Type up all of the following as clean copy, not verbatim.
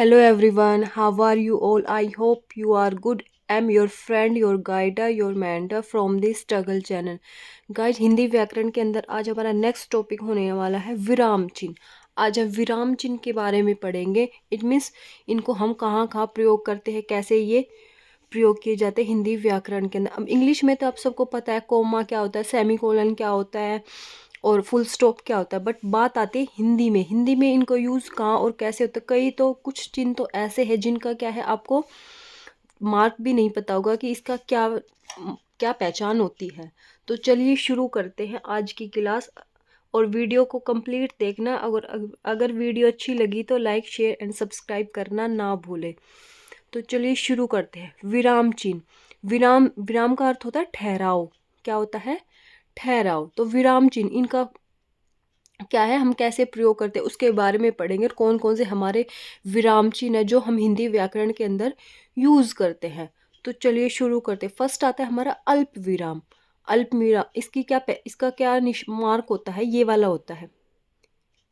Hello everyone, how are you all? I hope you are good. I'm your friend, your guide, your mentor from the Struggle channel. Guys Hindi व्याकरण के अंदर आज हमारा next topic होने वाला है विराम चिन्ह। आज हम विराम चिन्ह के बारे में पढ़ेंगे। इट मीन्स इनको हम कहाँ कहाँ प्रयोग करते हैं, कैसे ये प्रयोग किए जाते हैं हिंदी व्याकरण के अंदर। अब इंग्लिश में तो आप सबको पता है कोमा क्या होता है, सेमीकोलन क्या होता है और फुल स्टॉप क्या होता है, बट बात आती है हिंदी में इनको यूज़ कहाँ और कैसे होता है। कई तो कुछ चिन्ह तो ऐसे हैं जिनका क्या है आपको मार्क भी नहीं पता होगा कि इसका क्या क्या पहचान होती है। तो चलिए शुरू करते हैं आज की क्लास और वीडियो को कंप्लीट देखना। अगर अगर वीडियो अच्छी लगी तो लाइक शेयर एंड सब्सक्राइब करना ना भूलें। तो चलिए शुरू करते हैं। विराम चिन्ह। विराम विराम का अर्थ होता है ठहराव। क्या होता है? ठहराव। तो विराम चिन्ह इनका क्या है, हम कैसे प्रयोग करते हैं उसके बारे में पढ़ेंगे और कौन कौन से हमारे विराम चिन्ह है जो हम हिंदी व्याकरण के अंदर यूज़ करते हैं। तो चलिए शुरू करते हैं। फर्स्ट आता है हमारा अल्प विराम। अल्प विराम इसका क्या मार्क होता है, ये वाला होता है,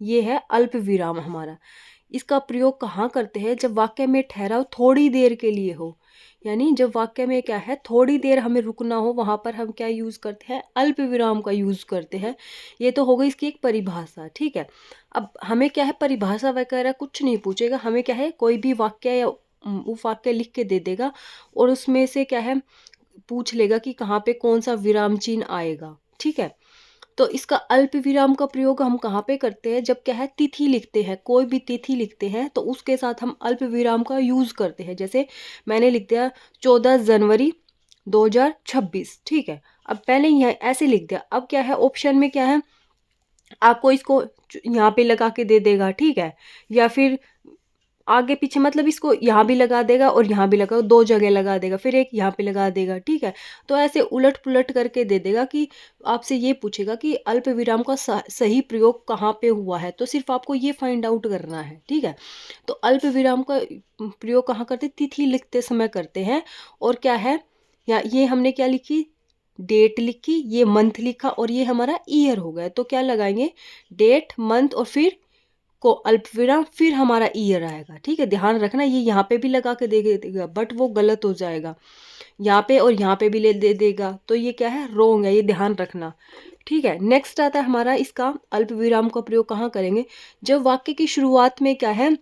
ये है अल्प विराम हमारा। इसका प्रयोग कहाँ करते हैं? जब वाक्य में ठहराव थोड़ी देर के लिए हो, यानी जब वाक्य में क्या है थोड़ी देर हमें रुकना हो, वहाँ पर हम क्या यूज़ करते हैं? अल्प विराम का यूज़ करते हैं। ये तो हो गई इसकी एक परिभाषा, ठीक है। अब हमें क्या है, परिभाषा वगैरह कुछ नहीं पूछेगा, हमें क्या है कोई भी वाक्य या उपवाक्य लिख के दे देगा और उसमें से क्या है पूछ लेगा कि कहाँ पे कौन सा विराम चिन्ह आएगा, ठीक है। तो इसका अल्प विराम का प्रयोग हम कहाँ पे करते हैं? जब क्या है तिथि लिखते हैं, कोई भी तिथि लिखते हैं तो उसके साथ हम अल्प विराम का यूज़ करते हैं। जैसे मैंने लिख दिया 14 जनवरी 2026, ठीक है। अब पहले यह ऐसे लिख दिया। अब क्या है ऑप्शन में क्या है, आपको इसको यहाँ पे लगा के दे देगा, ठीक है, या फिर आगे पीछे मतलब इसको यहाँ भी लगा देगा और यहाँ भी लगा, दो जगह लगा देगा, फिर एक यहाँ पे लगा देगा, ठीक है। तो ऐसे उलट पुलट करके दे देगा कि आपसे ये पूछेगा कि अल्प विराम का सही प्रयोग कहाँ पे हुआ है, तो सिर्फ आपको ये फाइंड आउट करना है, ठीक है। तो अल्प विराम का प्रयोग कहाँ करते हैं? तिथि लिखते समय करते हैं। और क्या है, या ये हमने क्या लिखी, डेट लिखी, ये मंथ लिखा और ये हमारा ईयर हो गया। तो क्या लगाएंगे? डेट, मंथ और फिर को अल्प विराम, फिर हमारा ईयर आएगा, ठीक है। ध्यान रखना ये यहाँ पे भी लगा के दे देगा बट वो गलत हो जाएगा, यहाँ पे और यहाँ पे भी ले दे देगा, तो ये क्या है रोंग है, ये ध्यान रखना, ठीक है। नेक्स्ट आता है हमारा इसका अल्प विराम का प्रयोग कहाँ करेंगे? जब वाक्य की शुरुआत में क्या है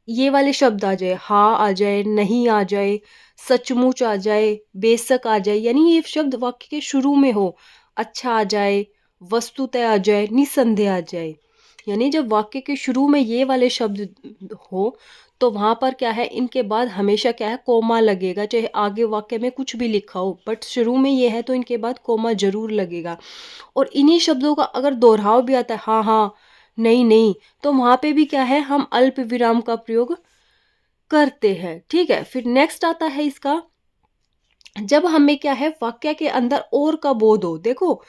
ये वाले शब्द आ जाए, हाँ आ जाए, नहीं आ जाए, सचमुच आ जाए, बेशक आ जाए, यानी ये शब्द वाक्य के शुरू में हो, अच्छा आ जाए, वस्तुतः आ जाए, निसंदेह आ जाए, यानी जब वाक्य के शुरू में ये वाले शब्द हो तो वहाँ पर क्या है इनके बाद हमेशा क्या है कोमा लगेगा, चाहे आगे वाक्य में कुछ भी लिखा हो, बट शुरू में ये है तो इनके बाद कोमा जरूर लगेगा। और इन्हीं शब्दों का अगर दोहराव भी आता है, हाँ हाँ, नहीं नहीं, तो वहाँ पे भी क्या है हम अल्प विराम का प्रयोग करते हैं, ठीक है। फिर नेक्स्ट आता है इसका, जब हमें क्या है वाक्य के अंदर और का बोध हो। देखो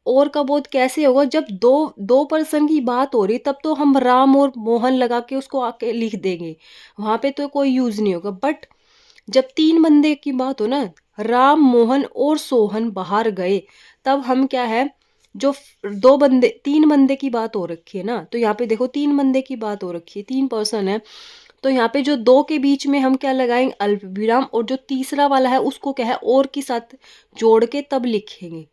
और का बोध कैसे होगा, जब दो दो पर्सन की बात हो रही तब तो हम राम और मोहन लगा के उसको आके लिख देंगे, वहां पे तो कोई यूज नहीं होगा। बट जब तीन बंदे की बात हो ना, राम मोहन और सोहन बाहर गए, तब हम क्या है जो दो बंदे तीन बंदे की बात हो रखी है ना, तो यहाँ पे देखो तीन बंदे की बात हो रखी है, तीन पर्सन है, तो यहाँ पे जो दो के बीच में हम क्या लगाएंगे? अल्प विराम। और जो तीसरा वाला है उसको क्या है और के साथ जोड़ के तब लिखेंगे।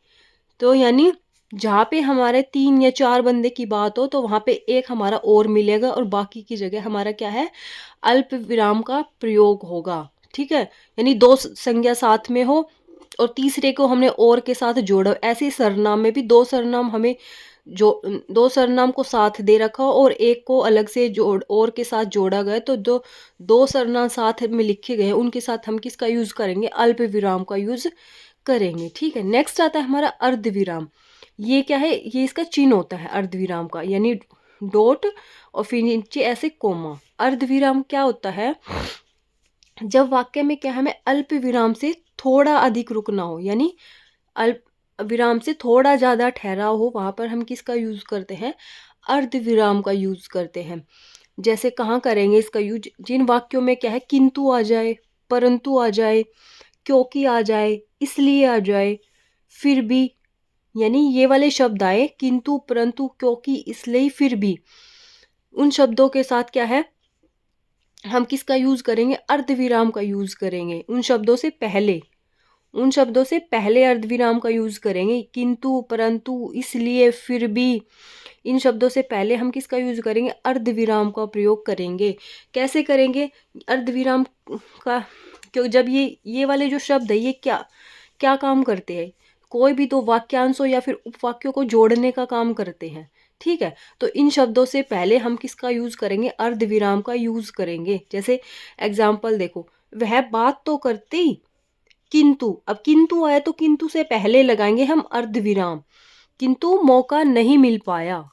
तो यानी जहाँ पे हमारे तीन या चार बंदे की बात हो तो वहाँ पे एक हमारा और मिलेगा और बाकी की जगह हमारा क्या है अल्प विराम का प्रयोग होगा, ठीक है। यानी दो संज्ञा साथ में हो और तीसरे को हमने और के साथ जोड़ा। ऐसे ही सरनाम में भी दो सरनाम हमें जो दो सरनाम को साथ दे रखा हो और एक को अलग से जोड़ और के साथ जोड़ा गया, तो दो दो सरनाम साथ में लिखे गए उनके साथ हम किसका यूज करेंगे? अल्प विराम का यूज करेंगे, ठीक है। नेक्स्ट आता है हमारा अर्ध विराम। ये क्या है? ये इसका चिन्ह होता है अर्ध विराम का, यानी डॉट और फिर नीचे ऐसे कोमा। अर्ध विराम क्या होता है? जब वाक्य में क्या है हमें अल्प विराम से थोड़ा अधिक रुकना हो, यानी अल्प विराम से थोड़ा ज़्यादा ठहराव हो, वहाँ पर हम किसका यूज़ करते हैं? अर्ध विराम का यूज़ करते हैं। जैसे कहाँ करेंगे इसका यूज? जिन वाक्यों में क्या है किंतु आ जाए, परंतु आ जाए, क्योंकि आ जाए, इसलिए आ जाए, फिर भी, यानी ये वाले शब्द आए किंतु परंतु क्योंकि इसलिए फिर भी, उन शब्दों के साथ क्या है हम किसका यूज करेंगे? अर्धविराम का यूज करेंगे। उन शब्दों से पहले, उन शब्दों से पहले अर्धविराम का यूज करेंगे। किंतु, परंतु, इसलिए, फिर भी, इन शब्दों से पहले हम किसका यूज करेंगे? अर्धविराम का प्रयोग करेंगे। कैसे करेंगे अर्धविराम का? क्योंकि जब ये वाले जो शब्द है ये क्या क्या काम करते हैं? कोई भी दो वाक्यांशों या फिर उपवाक्यों को जोड़ने का काम करते हैं। ठीक है, तो इन शब्दों से पहले हम किसका यूज करेंगे? अर्धविराम का यूज करेंगे। जैसे एग्जाम्पल देखो, वह बात तो करती, किंतु, अब किंतु आया तो किंतु से पहले लगाएंगे हम अर्धविराम, किंतु मौका नहीं मिल पाया।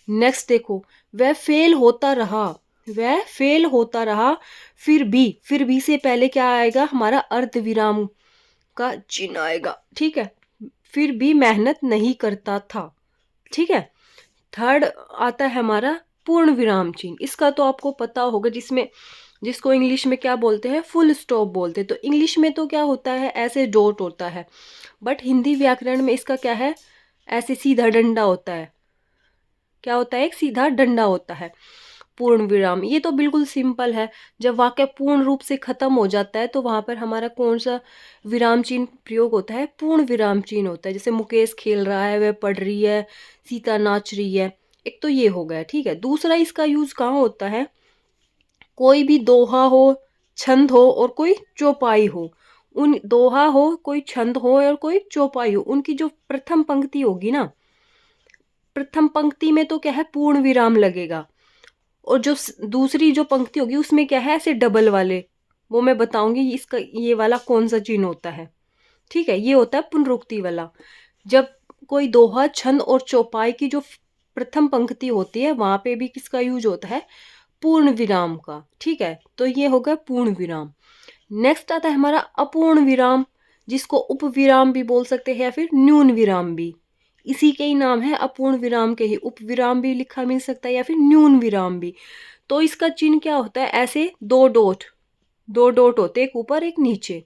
नेक्स्ट देखो, वह फेल होता रहा, वह फेल होता रहा, फिर भी से पहले क्या आएगा? हमारा अर्धविराम का चिन्ह आएगा। ठीक है, फिर भी मेहनत नहीं करता था। ठीक है, थर्ड आता है हमारा पूर्ण विराम चिन्ह। इसका तो आपको पता होगा, जिसको इंग्लिश में क्या बोलते हैं? फुल स्टॉप बोलते हैं। तो इंग्लिश में तो क्या होता है? ऐसे डॉट होता है, बट हिंदी व्याकरण में इसका क्या है? ऐसे सीधा डंडा होता है। क्या होता है? एक सीधा डंडा होता है। पूर्ण विराम, ये तो बिल्कुल सिंपल है। जब वाक्य पूर्ण रूप से खत्म हो जाता है तो वहां पर हमारा कौन सा विराम चिन्ह प्रयोग होता है? पूर्ण विराम चिन्ह होता है। जैसे मुकेश खेल रहा है, वह पढ़ रही है, सीता नाच रही है। एक तो ये हो गया। ठीक है, दूसरा इसका यूज कहाँ होता है? कोई भी दोहा हो, छंद हो और कोई चौपाई हो, उन दोहा हो, कोई छंद हो और कोई चौपाई हो, उनकी जो प्रथम पंक्ति होगी ना, प्रथम पंक्ति में तो क्या है? पूर्ण विराम लगेगा। और जो दूसरी जो पंक्ति होगी उसमें क्या है? ऐसे डबल वाले, वो मैं बताऊंगी इसका ये वाला कौन सा चिन्ह होता है। ठीक है, ये होता है पुनरुक्ति वाला। जब कोई दोहा, छंद और चौपाई की जो प्रथम पंक्ति होती है वहां पे भी किसका यूज होता है? पूर्ण विराम का। ठीक है, तो ये होगा पूर्ण विराम। नेक्स्ट आता है हमारा अपूर्ण विराम, जिसको उपविराम भी बोल सकते हैं या फिर न्यून विराम भी। इसी के ही नाम है, अपूर्ण विराम के ही उपविराम भी लिखा मिल सकता है या फिर न्यून विराम भी। तो इसका चिन्ह क्या होता है? ऐसे दो डॉट होते, एक ऊपर एक नीचे।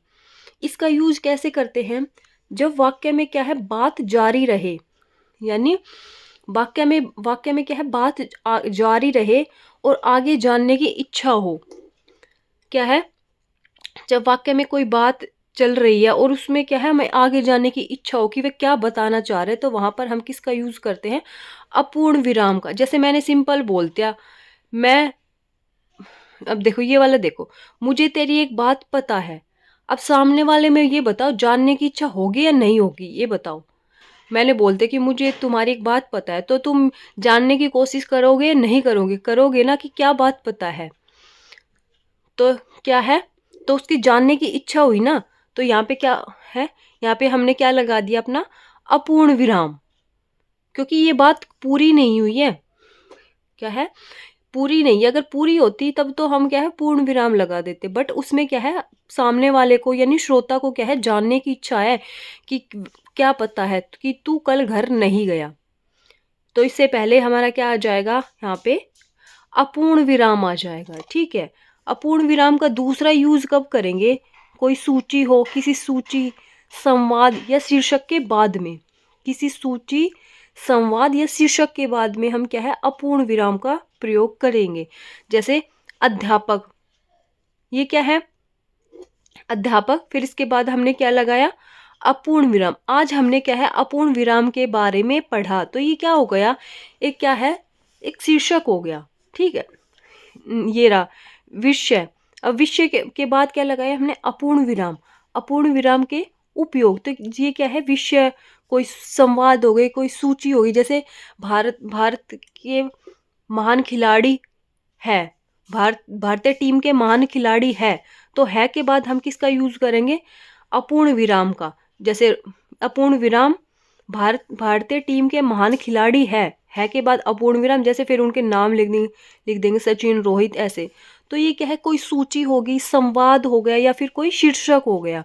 इसका यूज कैसे करते हैं? जब वाक्य में क्या है? बात जारी रहे, यानी वाक्य में क्या है? बात जारी रहे और आगे जानने की इच्छा हो। क्या है? जब वाक्य में कोई बात चल रही है और उसमें क्या है? हमें आगे जानने की इच्छा हो कि वे क्या बताना चाह रहे हैं, तो वहां पर हम किसका यूज करते हैं? अपूर्ण विराम का। जैसे मैंने सिंपल बोल दिया, मैं, अब देखो ये वाला देखो, मुझे तेरी एक बात पता है। अब सामने वाले में ये बताओ, जानने की इच्छा होगी या नहीं होगी? ये बताओ। मैंने बोलते कि मुझे तुम्हारी एक बात पता है, तो तुम जानने की कोशिश करोगे या नहीं करोगे? करोगे ना, कि क्या बात पता है। तो क्या है? तो उसकी जानने की इच्छा हुई ना। तो यहाँ पे क्या है? यहाँ पे हमने क्या लगा दिया? अपना अपूर्ण विराम, क्योंकि ये बात पूरी नहीं हुई है। क्या है? पूरी नहीं है। अगर पूरी होती तब तो हम क्या है? पूर्ण विराम लगा देते। बट उसमें क्या है? सामने वाले को यानी श्रोता को क्या है? जानने की इच्छा है कि क्या पता है कि तू कल घर नहीं गया। तो इससे पहले हमारा क्या आ जाएगा? यहाँ पे अपूर्ण विराम आ जाएगा। ठीक है, अपूर्ण विराम का दूसरा यूज कब करेंगे? कोई सूची हो, किसी सूची, संवाद या शीर्षक के बाद में, किसी सूची, संवाद या शीर्षक के बाद में हम क्या है? अपूर्ण विराम का प्रयोग करेंगे। जैसे अध्यापक, ये क्या है? अध्यापक। फिर इसके बाद हमने क्या लगाया? अपूर्ण विराम। आज हमने क्या है? अपूर्ण विराम के बारे में पढ़ा। तो ये क्या हो गया? एक क्या है? एक शीर्षक हो गया। ठीक है, ये रहा विषय। अब विषय के बाद क्या लगाया हमने? अपूर्ण विराम। अपूर्ण विराम के उपयोग, तो ये क्या है? विषय, कोई संवाद हो गए, कोई सूची होगी। जैसे भारत के महान खिलाड़ी है, भारतीय टीम के महान खिलाड़ी है, तो है के बाद हम किसका यूज करेंगे? अपूर्ण विराम का। जैसे अपूर्ण विराम, भारतीय टीम के महान खिलाड़ी है के बाद अपूर्ण विराम। जैसे फिर उनके नाम लिख देंगे, सचिन, रोहित, ऐसे। तो ये क्या है? कोई सूची होगी, संवाद हो गया या फिर कोई शीर्षक हो गया।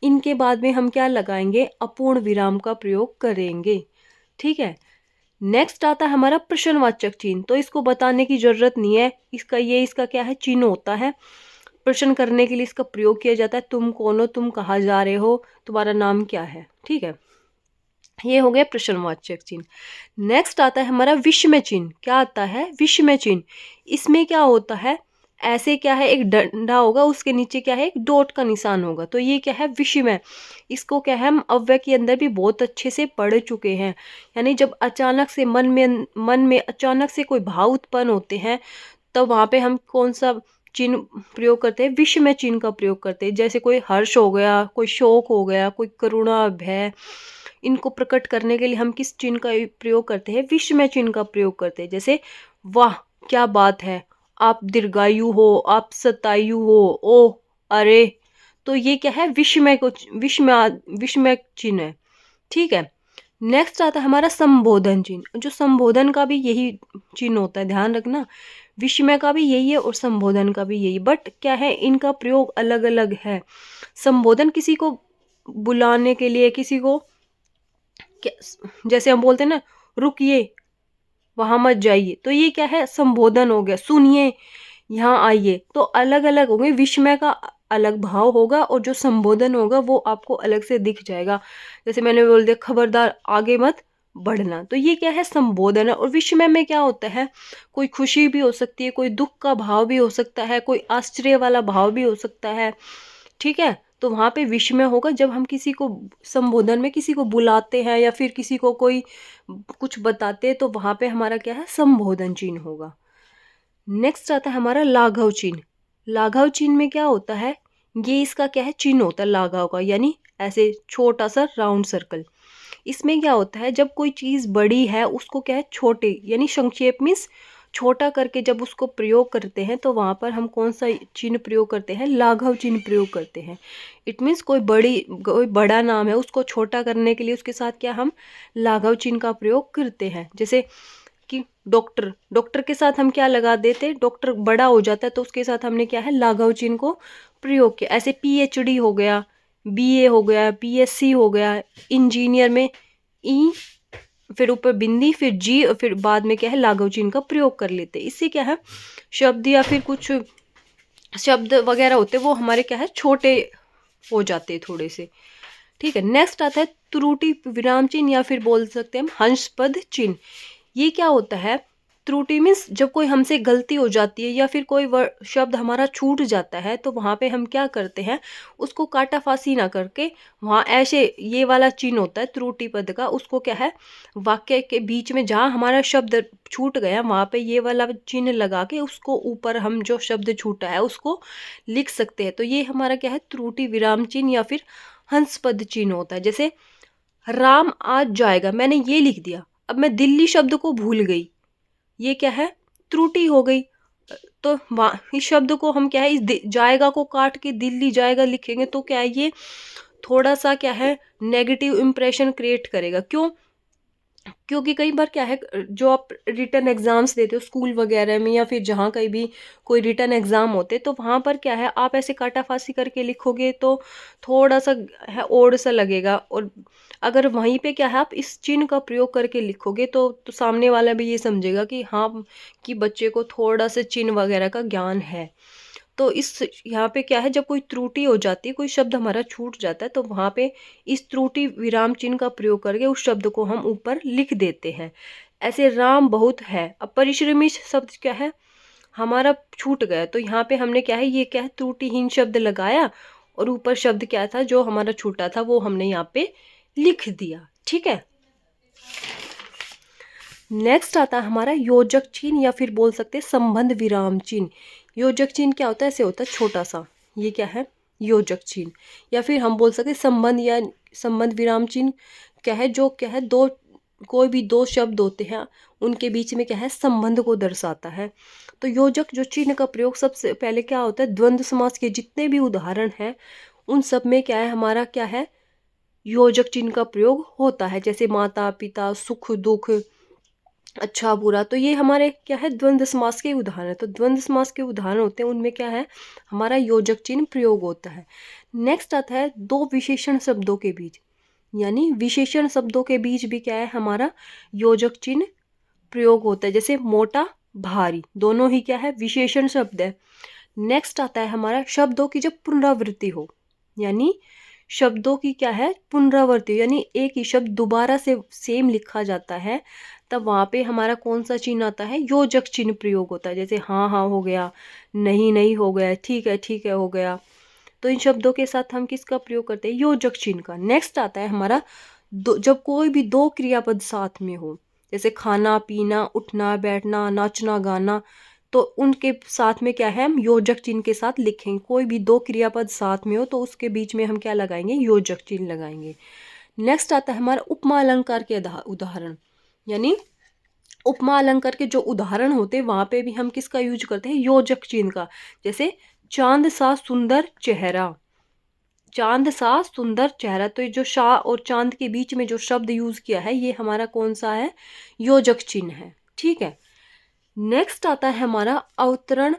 इनके बाद में हम क्या लगाएंगे? अपूर्ण विराम का प्रयोग करेंगे। ठीक है, नेक्स्ट आता है हमारा प्रश्नवाचक चिन्ह। तो इसको बताने की जरूरत नहीं है, इसका क्या है? चिन्ह होता है। प्रश्न करने के लिए इसका प्रयोग किया जाता है। तुम कौन हो? तुम कहाँ जा रहे हो? तुम्हारा नाम क्या है? ठीक है, ये हो गया प्रश्नवाचक चिन्ह। नेक्स्ट आता है हमारा विषमय चिन्ह। क्या आता है? विषमय चिन्ह। इसमें क्या होता है? ऐसे क्या है एक डंडा होगा, उसके नीचे क्या है एक डॉट का निशान होगा, तो ये क्या है विषमय। इसको क्या है हम अव्यय के अंदर भी बहुत अच्छे से पढ़ चुके हैं। यानी जब अचानक से मन में अचानक से कोई भाव उत्पन्न होते हैं, तो वहां पे हम कौन सा चिन्ह प्रयोग करते हैं, विषमय चिन्ह का प्रयोग करते हैं। जैसे कोई हर्ष हो गया, कोई शोक हो गया, कोई करुणा, भय, इनको प्रकट करने के लिए हम किस चिन्ह का प्रयोग करते हैं, विषमय चिन्ह का प्रयोग करते हैं। जैसे वाह क्या बात है, आप दीर्घायु हो, आप शतायु हो, ओ अरे, तो ये क्या है विषमय चिन्ह है। ठीक है। नेक्स्ट आता है हमारा संबोधन चिन्ह। जो संबोधन का भी यही चिन्ह होता है, ध्यान रखना, विषमय का भी यही है और संबोधन का भी यही, बट क्या है इनका प्रयोग अलग अलग है। संबोधन किसी को बुलाने के लिए, किसी को जैसे हम बोलते हैं ना, रुकिए, वहां मत जाइए, तो ये क्या है संबोधन हो गया। सुनिए, यहाँ आइए, तो अलग अलग होंगे। विषमय का अलग भाव होगा और जो संबोधन होगा वो आपको अलग से दिख जाएगा। जैसे मैंने बोल दिया खबरदार आगे मत बढ़ना, तो ये क्या है संबोधन है। और विषमय में क्या होता है, कोई खुशी भी हो सकती है, कोई दुख का भाव भी हो सकता है, कोई आश्चर्य वाला भाव भी हो सकता है। ठीक है, तो वहां पे विषमय होगा जब हम किसी को संबोधन में किसी को बुलाते हैं या फिर किसी को कोई कुछ बताते हैं, तो वहां पे हमारा क्या है संबोधन चिन्ह होगा। नेक्स्ट आता है हमारा लाघव चिन्ह। लाघव चिन्ह में क्या होता है, ये इसका क्या है चिन्ह होता है लाघव का, यानी ऐसे छोटा सा राउंड सर्कल। इसमें क्या होता है जब कोई चीज बड़ी है उसको क्या है छोटे, यानी संक्षेप मीन्स छोटा करके जब उसको प्रयोग करते हैं, तो वहां पर हम कौन सा चिन्ह प्रयोग करते हैं, लाघव चिन्ह प्रयोग करते हैं। इट मीन्स कोई बड़ा नाम है, उसको छोटा करने के लिए उसके साथ क्या हम लाघव चिन्ह का प्रयोग करते हैं। जैसे कि डॉक्टर, डॉक्टर के साथ हम क्या लगा देते, डॉक्टर बड़ा हो जाता है तो उसके साथ हमने क्या है लाघव चिन्ह को प्रयोग किया। ऐसे पीएचडी हो गया, बीए हो गया, पीएससी हो गया, इंजीनियर में ई, फिर ऊपर बिंदी, फिर जी, और फिर बाद में क्या है लाघव चिन्ह का प्रयोग कर लेते। इससे क्या है शब्द या फिर कुछ शब्द वगैरह होते वो हमारे क्या है छोटे हो जाते हैं थोड़े से। ठीक है। नेक्स्ट आता है त्रुटि विराम चिन्ह या फिर बोल सकते हैं हम हंसपद चिन्ह। ये क्या होता है, त्रुटि मीन्स जब कोई हमसे गलती हो जाती है या फिर कोई शब्द हमारा छूट जाता है, तो वहां पे हम क्या करते हैं उसको काटा फांसी ना करके वहां ऐसे ये वाला चिन्ह होता है त्रुटि पद का, उसको क्या है वाक्य के बीच में जहां हमारा शब्द छूट गया वहां पे ये वाला चिन्ह लगा के उसको ऊपर हम जो शब्द छूटा है उसको लिख सकते हैं। तो ये हमारा क्या है त्रुटि विराम चिन्ह या फिर हंसपद चिन्ह होता है। जैसे राम आज जाएगा, मैंने ये लिख दिया, अब मैं दिल्ली शब्द को भूल गई, ये क्या है त्रुटि हो गई। तो इस शब्द को हम क्या है इस जाएगा को काट के दिल्ली जाएगा लिखेंगे, तो क्या है ये थोड़ा सा क्या है नेगेटिव इंप्रेशन क्रिएट करेगा। क्यों, क्योंकि कई बार क्या है जो आप रिटर्न एग्जाम्स देते हो स्कूल वगैरह में या फिर जहाँ कहीं भी कोई रिटर्न एग्जाम होते, तो वहाँ पर क्या है आप ऐसे काटाफासी करके लिखोगे तो थोड़ा सा है ओड सा लगेगा। और अगर वहीं पे क्या है आप इस चिन्ह का प्रयोग करके लिखोगे तो सामने वाला भी ये समझेगा कि हाँ कि बच्चे को थोड़ा सा चिन्ह वगैरह का ज्ञान है। तो इस यहाँ पे क्या है जब कोई त्रुटि हो जाती है, कोई शब्द हमारा छूट जाता है, तो वहाँ पे इस त्रुटि विराम चिन्ह का प्रयोग करके उस शब्द को हम ऊपर लिख देते हैं। ऐसे राम बहुत है, अब परिश्रमी शब्द क्या है हमारा छूट गया, तो यहाँ पे हमने क्या है ये क्या है त्रुटिहीन शब्द लगाया और ऊपर शब्द क्या था जो हमारा छूटा था वो हमने यहाँ पे लिख दिया। ठीक है। नेक्स्ट आता है हमारा योजक चिन्ह या फिर बोल सकते हैं संबंध विराम चिन्ह। योजक चिन्ह क्या होता है, ऐसे होता है छोटा सा, ये क्या है योजक चिन्ह। या फिर हम बोल सकते हैं संबंध या संबंध विराम चिन्ह क्या है, जो क्या है दो कोई भी दो शब्द होते हैं उनके बीच में क्या है संबंध को दर्शाता है। तो योजक जो चिन्ह का प्रयोग सबसे पहले क्या होता है, द्वंद्व समास के जितने भी उदाहरण हैं उन सब में क्या है हमारा क्या है योजक चिन्ह का प्रयोग होता है। जैसे माता पिता, सुख दुख, अच्छा बुरा, तो ये हमारे क्या है द्वंद्व समास के उदाहरण है। तो द्वंद्व समास के उदाहरण होते हैं उनमें क्या है हमारा योजक चिन्ह प्रयोग होता है। नेक्स्ट आता है दो विशेषण शब्दों के बीच, यानी विशेषण शब्दों के बीच भी क्या है हमारा योजक चिन्ह प्रयोग होता है। जैसे मोटा भारी, दोनों ही क्या है विशेषण शब्द है। नेक्स्ट आता है हमारा शब्दों की जब पुनरावृत्ति हो, यानी शब्दों की क्या है, पुनरावृत्ति, यानी एक ही शब्द दोबारा से सेम लिखा जाता है, तब वहाँ पे हमारा कौन सा चिन्ह आता है, योजक चिन्ह प्रयोग होता है। जैसे हाँ हाँ हो गया, नहीं नहीं हो गया, ठीक है हो गया। तो इन शब्दों के साथ हम किसका प्रयोग करते हैं, योजक चिन्ह का। नेक्स्ट आता है हमारा जब कोई भी दो क्रियापद साथ में हो, जैसे खाना पीना, उठना बैठना, नाचना गाना, तो उनके साथ में क्या है, हम योजक चिन्ह के साथ लिखेंगे। कोई भी दो क्रियापद साथ में हो तो उसके बीच में हम क्या लगाएंगे, योजक चिन्ह लगाएंगे। नेक्स्ट आता है हमारा उपमा अलंकार के उदाहरण, यानी उपमा अलंकार के जो उदाहरण होते हैं वहां पे भी हम किसका यूज करते हैं, योजक चिन्ह का। जैसे चांद सा सुंदर चेहरा, चांद सा सुंदर चेहरा, तो ये जो शाह और चांद के बीच में जो शब्द यूज किया है ये हमारा कौन सा है, योजक चिन्ह है। ठीक है। नेक्स्ट आता है हमारा अवतरण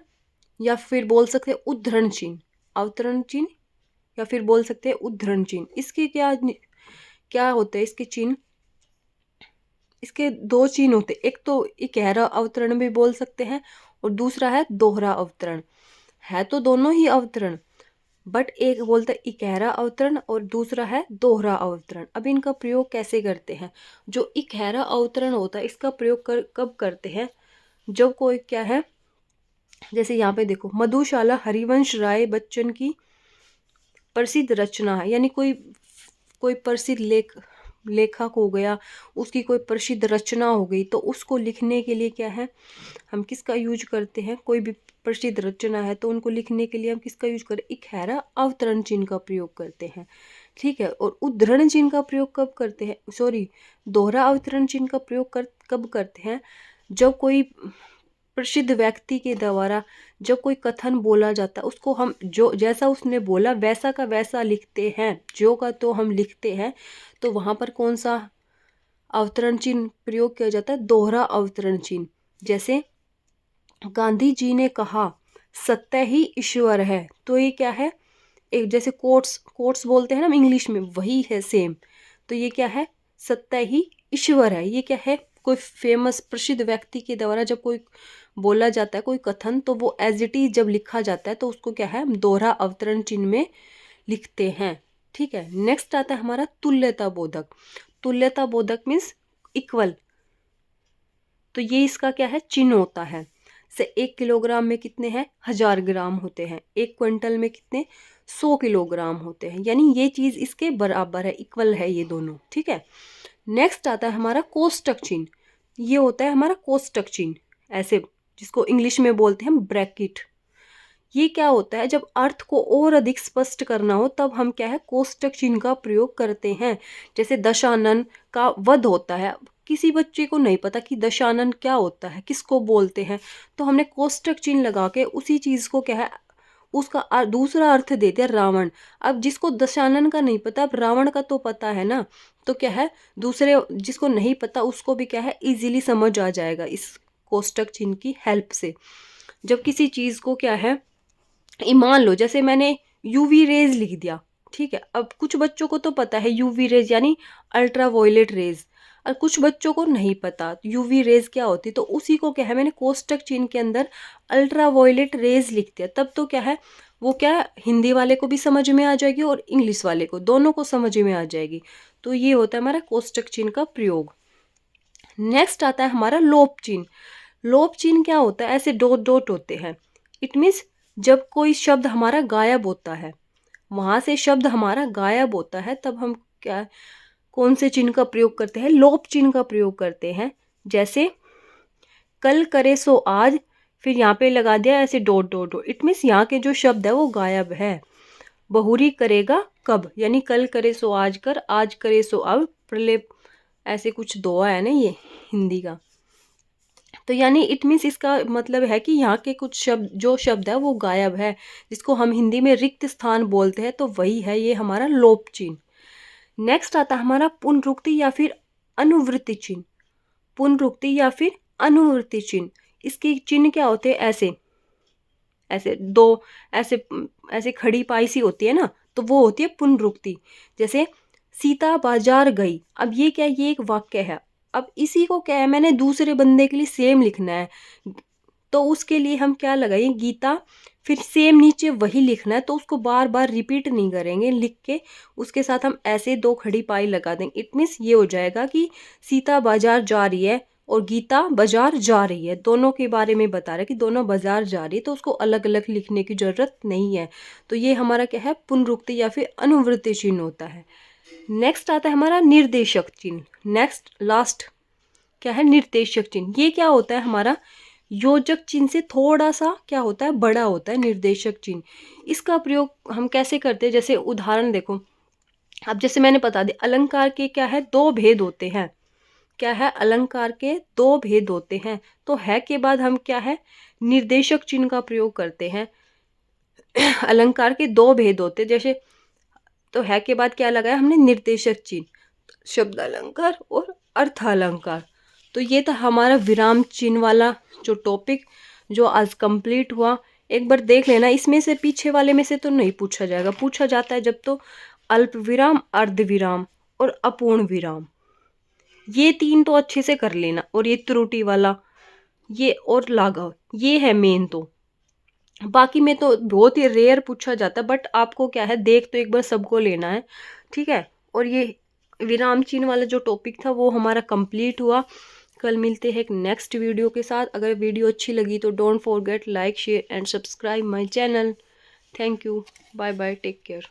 या फिर बोल सकते हैं उद्धरण चिन्ह, अवतरण चिन्ह या फिर बोल सकते हैं उद्धरण चिन्ह। इसके क्या क्या होते हैं इसके चिन्ह, इसके दो चिन्ह होते हैं, एक तो इकहरा अवतरण भी बोल सकते हैं और दूसरा है दोहरा अवतरण। है तो दोनों ही अवतरण, बट एक बोलते हैं इकहरा अवतरण और दूसरा है दोहरा अवतरण। अब इनका प्रयोग कैसे करते हैं, जो इकहरा अवतरण होता है इसका प्रयोग कब करते हैं, जब कोई क्या है, जैसे यहाँ पे देखो मधुशाला हरिवंश राय बच्चन की प्रसिद्ध रचना है, यानी कोई कोई प्रसिद्ध लेखक हो गया, उसकी कोई प्रसिद्ध रचना हो गई, तो उसको लिखने के लिए क्या है, हम किसका यूज करते हैं, कोई भी प्रसिद्ध रचना है तो उनको लिखने के लिए हम किसका यूज करें, इकहरा अवतरण चिन्ह का प्रयोग करते हैं। ठीक है। और उद्धरण चिन्ह का प्रयोग कब करते हैं, सॉरी, दोहरा अवतरण चिन्ह का प्रयोग कब करते हैं, जब कोई प्रसिद्ध व्यक्ति के द्वारा जब कोई कथन बोला जाता है उसको हम जो जैसा उसने बोला वैसा का वैसा लिखते हैं, जो का तो हम लिखते हैं, तो वहां पर कौन सा अवतरण चिन्ह प्रयोग किया जाता है, दोहरा अवतरण चिन्ह। जैसे गांधी जी ने कहा सत्य ही ईश्वर है, तो ये क्या है, एक जैसे कोट्स कोट्स बोलते हैं ना इंग्लिश में, वही है सेम। तो ये क्या है, सत्य ही ईश्वर है, ये क्या है, कोई फेमस प्रसिद्ध व्यक्ति के द्वारा जब कोई बोला जाता है कोई कथन, तो वो एज इट इज जब लिखा जाता है तो उसको क्या है, हम दोहरा अवतरण चिन्ह में लिखते हैं। ठीक है। नेक्स्ट आता है हमारा तुल्यता बोधक। तुल्यता बोधक मीन्स इक्वल, तो ये इसका क्या है, चिन्ह होता है। से 1 किलोग्राम में कितने हैं, 1000 ग्राम होते हैं, 1 क्विंटल में कितने, 100 किलोग्राम होते हैं, यानी ये चीज इसके बराबर है, इक्वल है ये दोनों। ठीक है। नेक्स्ट आता है हमारा कोष्टक चिन्ह, ये होता है हमारा कोष्टक चिन्ह, ऐसे जिसको इंग्लिश में बोलते हैं ब्रैकेट। ये क्या होता है, जब अर्थ को और अधिक स्पष्ट करना हो तब हम क्या है, कोष्टक चिन्ह का प्रयोग करते हैं। जैसे दशानन का वध होता है, किसी बच्चे को नहीं पता कि दशानन क्या होता है, किसको बोलते हैं, तो हमने कोष्टक चिन्ह लगा के उसी चीज को क्या है, उसका दूसरा अर्थ दे दिया रावण। अब जिसको दशानन का नहीं पता, अब रावण का तो पता है ना, तो क्या है, दूसरे जिसको नहीं पता उसको भी क्या है, इजीली समझ आ जाएगा इस कोष्टक चिन्ह की हेल्प से। जब किसी चीज को क्या है, मान लो जैसे मैंने यूवी रेज लिख दिया, ठीक है, अब कुछ बच्चों को तो पता है यूवी रेज यानी अल्ट्रा वायलेट रेज, और कुछ बच्चों को नहीं पता यूवी रेज क्या होती, तो उसी को क्या है, मैंने कोष्टक चिन्ह के अंदर अल्ट्रा वायलेट रेज लिख दिया, तब तो क्या है, वो क्या हिंदी वाले को भी समझ में आ जाएगी और इंग्लिश वाले को, दोनों को समझ में आ जाएगी। तो ये होता है हमारा कोष्टक चिन्ह का प्रयोग। नेक्स्ट आता है हमारा लोप चिन्ह। लोप चिन्ह क्या होता है, ऐसे डॉट डॉट होते हैं, इट मीन्स जब कोई शब्द हमारा गायब होता है, वहां से शब्द हमारा गायब होता है, तब हम क्या, कौन से चिन्ह का प्रयोग करते हैं, लोप चिन्ह का प्रयोग करते हैं। जैसे कल करे सो आज, फिर यहाँ पे लगा दिया ऐसे dot dot dot, it means यहाँ के जो शब्द है वो गायब है। बहुरी करेगा कब, यानी कल करे सो आज कर, आज करे सो अब, प्रलेप, ऐसे कुछ दोहा है ना ये हिंदी का, तो यानी इट मीन्स इसका मतलब है कि यहाँ के कुछ शब्द, जो शब्द है वो गायब है, जिसको हम हिंदी में रिक्त स्थान बोलते हैं, तो वही है ये हमारा लोप चिन्ह। नेक्स्ट आता है हमारा पुनरुक्ति या फिर अनुवृत्ति चिन्ह। पुनरुक्ति या फिर अनुवृत्ति चिन्ह, इसके चिन्ह क्या होते हैं, ऐसे ऐसे दो, ऐसे ऐसे खड़ी पाई सी होती है ना, तो वो होती है पुनरुक्ति। जैसे सीता बाजार गई, अब ये क्या, ये एक वाक्य है, अब इसी को क्या है, मैंने दूसरे बंदे के लिए सेम लिखना है, तो उसके लिए हम क्या लगाएंगे, गीता, फिर सेम नीचे वही लिखना है, तो उसको बार बार रिपीट नहीं करेंगे, लिख के उसके साथ हम ऐसे 2 खड़ी पाई लगा देंगे। इट मीन्स ये हो जाएगा कि सीता बाजार जा रही है और गीता बाजार जा रही है, दोनों के बारे में बता रहा है कि दोनों बाजार जा रही है, तो उसको अलग अलग लिखने की जरूरत नहीं है। तो ये हमारा क्या है, पुनरुक्ति या फिर अनुवृत्ति चिन्ह होता है। नेक्स्ट आता है हमारा निर्देशक चिन्ह। नेक्स्ट लास्ट क्या है, निर्देशक चिन्ह। ये क्या होता है, हमारा योजक चिन्ह से थोड़ा सा क्या होता है, बड़ा होता है निर्देशक चिन्ह। इसका प्रयोग हम कैसे करते हैं, जैसे उदाहरण देखो, अब जैसे मैंने बता दिया, अलंकार के क्या है, 2 भेद होते हैं। क्या है, अलंकार के 2 भेद होते हैं। तो है के बाद हम क्या है, निर्देशक चिन्ह का प्रयोग करते हैं। अलंकार के 2 भेद होते हैं, जैसे तो है के बाद क्या लगाया हमने, निर्देशक चिन्ह, शब्द अलंकार और अर्थ अलंकार। तो ये था हमारा विराम चिन्ह वाला जो टॉपिक जो आज कंप्लीट हुआ। एक बार देख लेना, इसमें से पीछे वाले में से तो नहीं पूछा जाएगा, पूछा जाता है जब तो अल्प विराम, अर्ध विराम और अपूर्ण विराम, ये 3 तो अच्छे से कर लेना। और ये त्रुटि वाला, ये और लाघव, ये है मेन। तो बाकी में तो बहुत ही रेयर पूछा जाता है, बट आपको क्या है, देख तो एक बार सबको लेना है, ठीक है। और ये विराम चिन्ह वाला जो टॉपिक था वो हमारा कंप्लीट हुआ। कल मिलते हैं एक नेक्स्ट वीडियो के साथ। अगर वीडियो अच्छी लगी तो don't forget like, share and subscribe my channel. Thank you, bye bye, take care.